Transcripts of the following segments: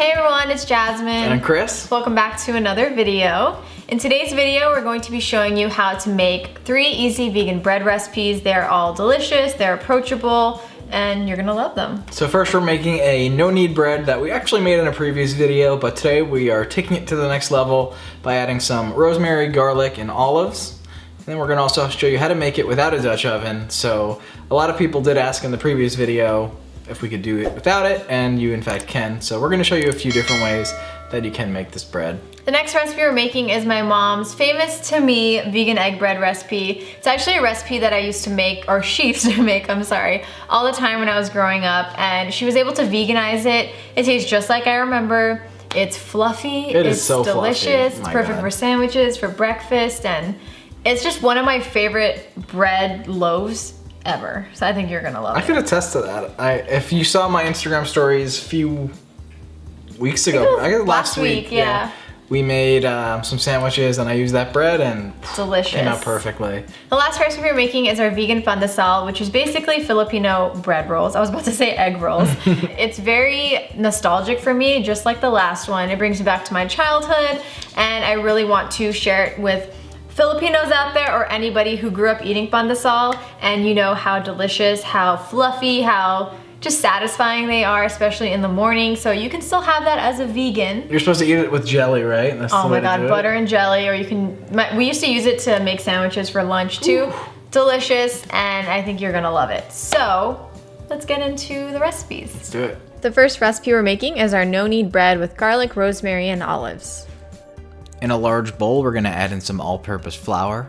Hey everyone, it's Jasmine. And I'm Chris. Welcome back to another video. In today's video, we're going to be showing you how to make 3 easy vegan bread recipes. They're all delicious, they're approachable, and you're gonna love them. So first we're making a no-knead bread that we actually made in a previous video, but today we are taking it to the next level by adding some rosemary, garlic, and olives. And then we're gonna also show you how to make it without a Dutch oven. So a lot of people did ask in the previous video if we could do it without it, and you in fact can. So we're gonna show you a few different ways that you can make this bread. The next recipe we're making is my mom's famous to me vegan egg bread recipe. It's actually a recipe that I used to make, or she used to make, I'm sorry, all the time when I was growing up, and she was able to veganize it. It tastes just like I remember. It's fluffy, it's so delicious, fluffy. It's perfect for sandwiches, for breakfast, and it's just one of my favorite bread loaves ever. So I think you're gonna love it. I could attest to that. If you saw my Instagram stories a few weeks ago, I guess last week, yeah. We made some sandwiches and I used that bread and delicious. Came out perfectly. The last recipe we're making is our vegan pandesal, which is basically Filipino bread rolls. I was about to say egg rolls. It's very nostalgic for me, just like the last one. It brings me back to my childhood, and I really want to share it with Filipinos out there or anybody who grew up eating pandesal, and you know how delicious, how fluffy, how just satisfying they are, especially in the morning. So you can still have that as a vegan. You're supposed to eat it with jelly, right? That's oh my god, butter and jelly, or you can, we used to use it to make sandwiches for lunch too. Ooh. Delicious, and I think you're gonna love it. So let's get into the recipes. Let's do it. The first recipe we're making is our no-knead bread with garlic, rosemary, and olives. In a large bowl, we're gonna add in some all-purpose flour.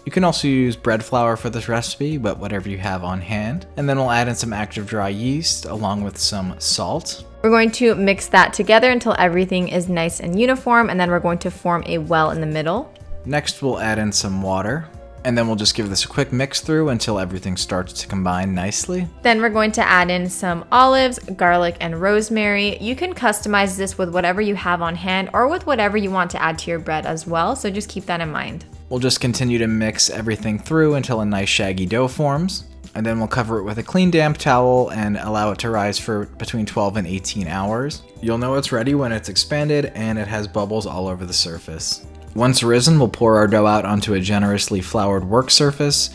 You can also use bread flour for this recipe, but whatever you have on hand. And then we'll add in some active dry yeast along with some salt. We're going to mix that together until everything is nice and uniform, and then we're going to form a well in the middle. Next, we'll add in some water. And then we'll just give this a quick mix through until everything starts to combine nicely. Then we're going to add in some olives, garlic, and rosemary. You can customize this with whatever you have on hand or with whatever you want to add to your bread as well, so just keep that in mind. We'll just continue to mix everything through until a nice shaggy dough forms. And then we'll cover it with a clean damp towel and allow it to rise for between 12 and 18 hours. You'll know it's ready when it's expanded and it has bubbles all over the surface. Once risen, we'll pour our dough out onto a generously floured work surface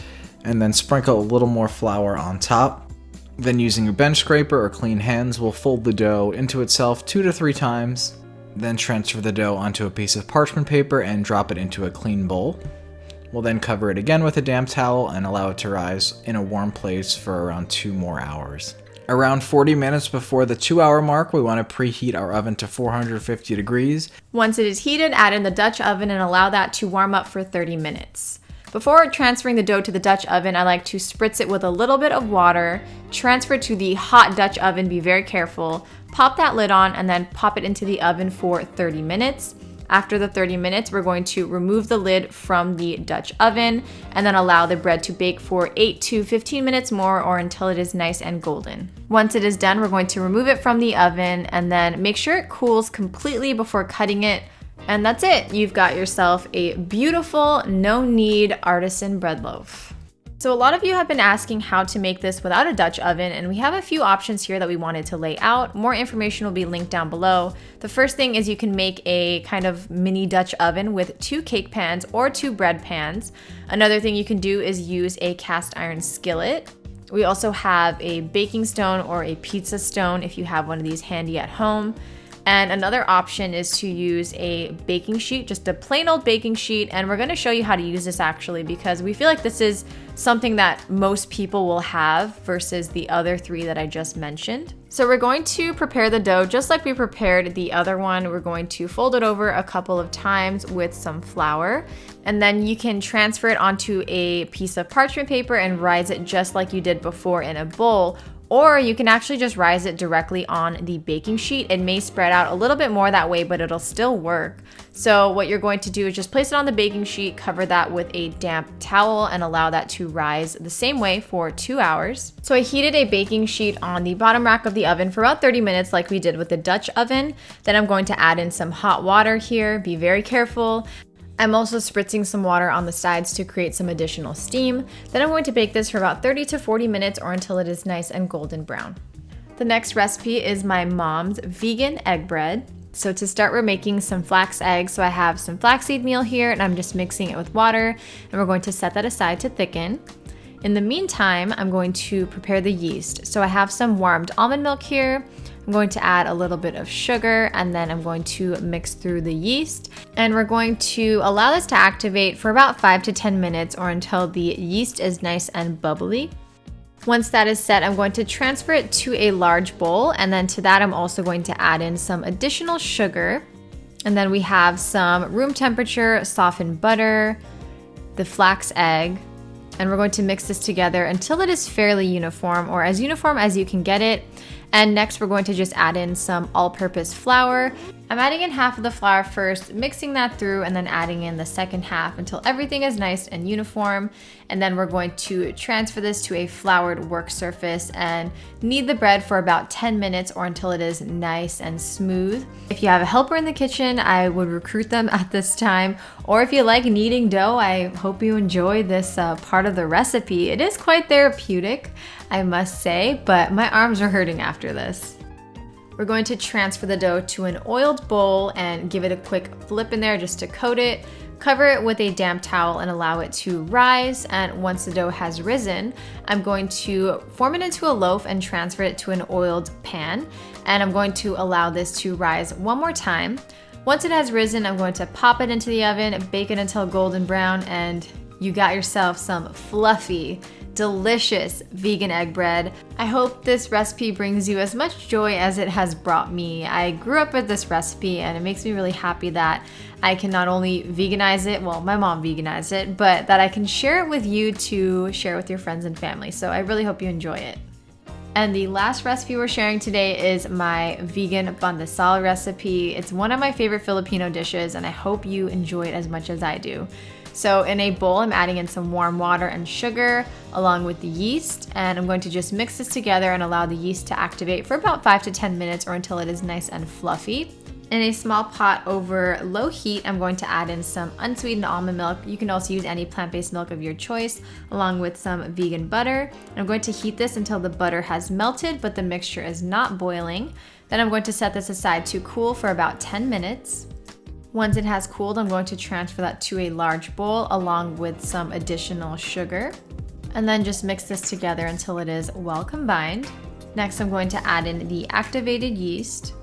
and then sprinkle a little more flour on top. Then using your bench scraper or clean hands, we'll fold the dough into itself 2 to 3 times. Then transfer the dough onto a piece of parchment paper and drop it into a clean bowl. We'll then cover it again with a damp towel and allow it to rise in a warm place for around 2 more hours. Around 40 minutes before the 2-hour mark, we want to preheat our oven to 450 degrees. Once it is heated, add in the Dutch oven and allow that to warm up for 30 minutes. Before transferring the dough to the Dutch oven, I like to spritz it with a little bit of water, transfer to the hot Dutch oven, be very careful, pop that lid on, and then pop it into the oven for 30 minutes. After the 30 minutes, we're going to remove the lid from the Dutch oven and then allow the bread to bake for 8 to 15 minutes more, or until it is nice and golden. Once it is done, we're going to remove it from the oven and then make sure it cools completely before cutting it. And that's it. You've got yourself a beautiful, no-knead artisan bread loaf. So a lot of you have been asking how to make this without a Dutch oven, and we have a few options here that we wanted to lay out. More information will be linked down below. The first thing is you can make a kind of mini Dutch oven with 2 cake pans or 2 bread pans. Another thing you can do is use a cast iron skillet. We also have a baking stone or a pizza stone if you have one of these handy at home. And another option is to use a baking sheet, just a plain old baking sheet. And we're gonna show you how to use this actually, because we feel like this is something that most people will have versus the other 3 that I just mentioned. So we're going to prepare the dough just like we prepared the other one. We're going to fold it over a couple of times with some flour, and then you can transfer it onto a piece of parchment paper and rise it just like you did before in a bowl. Or you can actually just rise it directly on the baking sheet. It may spread out a little bit more that way, but it'll still work. So what you're going to do is just place it on the baking sheet, cover that with a damp towel, and allow that to rise the same way for 2 hours. So I heated a baking sheet on the bottom rack of the oven for about 30 minutes like we did with the Dutch oven. Then I'm going to add in some hot water here. Be very careful. I'm also spritzing some water on the sides to create some additional steam. Then I'm going to bake this for about 30 to 40 minutes or until it is nice and golden brown. The next recipe is my mom's vegan egg bread. So to start, we're making some flax eggs. So I have some flaxseed meal here and I'm just mixing it with water, and we're going to set that aside to thicken. In the meantime, I'm going to prepare the yeast. So I have some warmed almond milk here. I'm going to add a little bit of sugar, and then I'm going to mix through the yeast. And we're going to allow this to activate for about 5 to 10 minutes or until the yeast is nice and bubbly. Once that is set, I'm going to transfer it to a large bowl, and then to that I'm also going to add in some additional sugar. And then we have some room temperature softened butter, the flax egg, and we're going to mix this together until it is fairly uniform, or as uniform as you can get it. And next we're going to just add in some all-purpose flour. I'm adding in half of the flour first, mixing that through, and then adding in the second half until everything is nice and uniform. And then we're going to transfer this to a floured work surface and knead the bread for about 10 minutes or until it is nice and smooth. If you have a helper in the kitchen, I would recruit them at this time. Or if you like kneading dough, I hope you enjoy this part of the recipe. It is quite therapeutic, I must say, but my arms are hurting after this. We're going to transfer the dough to an oiled bowl and give it a quick flip in there just to coat it. Cover it with a damp towel and allow it to rise. And once the dough has risen, I'm going to form it into a loaf and transfer it to an oiled pan. And I'm going to allow this to rise one more time. Once it has risen, I'm going to pop it into the oven, bake it until golden brown, and you got yourself some fluffy, delicious vegan egg bread. I hope this recipe brings you as much joy as it has brought me. I grew up with this recipe and it makes me really happy that I can not only veganize it, well, my mom veganized it, but that I can share it with you to share with your friends and family. So I really hope you enjoy it. And the last recipe we're sharing today is my vegan pandesal recipe. It's one of my favorite Filipino dishes and I hope you enjoy it as much as I do. So in a bowl, I'm adding in some warm water and sugar along with the yeast, and I'm going to just mix this together and allow the yeast to activate for about 5 to 10 minutes or until it is nice and fluffy. In a small pot over low heat, I'm going to add in some unsweetened almond milk. You can also use any plant-based milk of your choice, along with some vegan butter. I'm going to heat this until the butter has melted, but the mixture is not boiling. Then I'm going to set this aside to cool for about 10 minutes. Once it has cooled, I'm going to transfer that to a large bowl along with some additional sugar. And then just mix this together until it is well combined. Next, I'm going to add in the activated yeast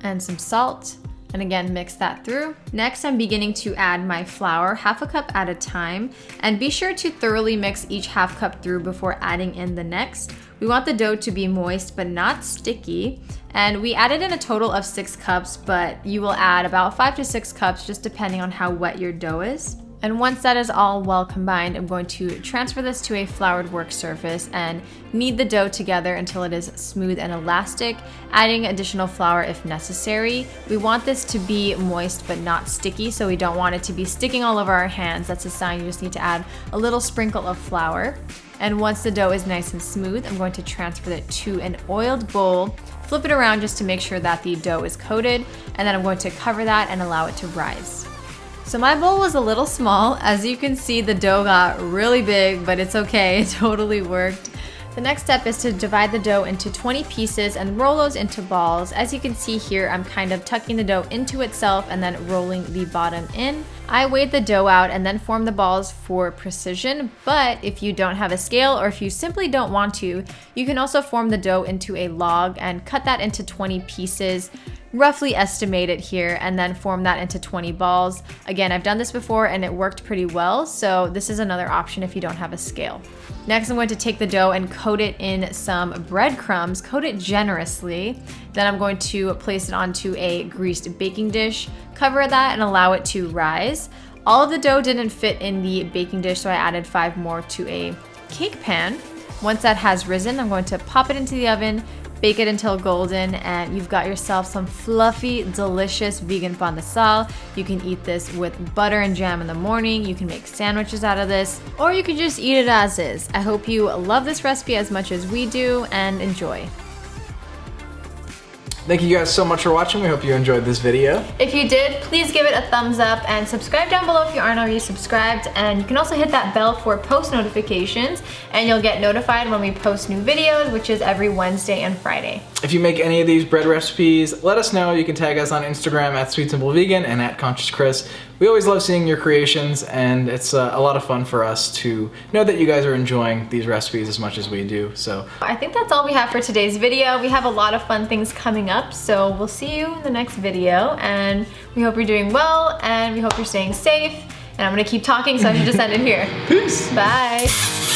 and some salt, and again mix that through. Next, I'm beginning to add my flour, half a cup at a time, and be sure to thoroughly mix each half cup through before adding in the next. We want the dough to be moist but not sticky, and we added in a total of 6 cups, but you will add about 5 to 6 cups just depending on how wet your dough is. And once that is all well combined, I'm going to transfer this to a floured work surface and knead the dough together until it is smooth and elastic, adding additional flour if necessary. We want this to be moist but not sticky, so we don't want it to be sticking all over our hands. That's a sign you just need to add a little sprinkle of flour. And once the dough is nice and smooth, I'm going to transfer it to an oiled bowl, flip it around just to make sure that the dough is coated, and then I'm going to cover that and allow it to rise. So my bowl was a little small. As you can see, the dough got really big, but it's okay, it totally worked. The next step is to divide the dough into 20 pieces and roll those into balls. As you can see here, I'm kind of tucking the dough into itself and then rolling the bottom in. I weighed the dough out and then formed the balls for precision, but if you don't have a scale or if you simply don't want to, you can also form the dough into a log and cut that into 20 pieces, roughly estimate it here, and then form that into 20 balls. Again, I've done this before and it worked pretty well, so this is another option if you don't have a scale. Next, I'm going to take the dough and coat it in some breadcrumbs, coat it generously. Then I'm going to place it onto a greased baking dish, cover that and allow it to rise. All of the dough didn't fit in the baking dish, so I added 5 more to a cake pan. Once that has risen, I'm going to pop it into the oven, bake it until golden, and you've got yourself some fluffy, delicious vegan pandesal. You can eat this with butter and jam in the morning. You can make sandwiches out of this, or you can just eat it as is. I hope you love this recipe as much as we do, and enjoy. Thank you guys so much for watching. We hope you enjoyed this video. If you did, please give it a thumbs up and subscribe down below if you aren't already subscribed. And you can also hit that bell for post notifications and you'll get notified when we post new videos, which is every Wednesday and Friday. If you make any of these bread recipes, let us know. You can tag us on Instagram at SweetSimpleVegan and at ConsciousChris. We always love seeing your creations, and it's a lot of fun for us to know that you guys are enjoying these recipes as much as we do. So I think that's all we have for today's video. We have a lot of fun things coming up, so we'll see you in the next video, and we hope you're doing well, and we hope you're staying safe. And I'm gonna keep talking, so I should just end it here. Peace. Bye.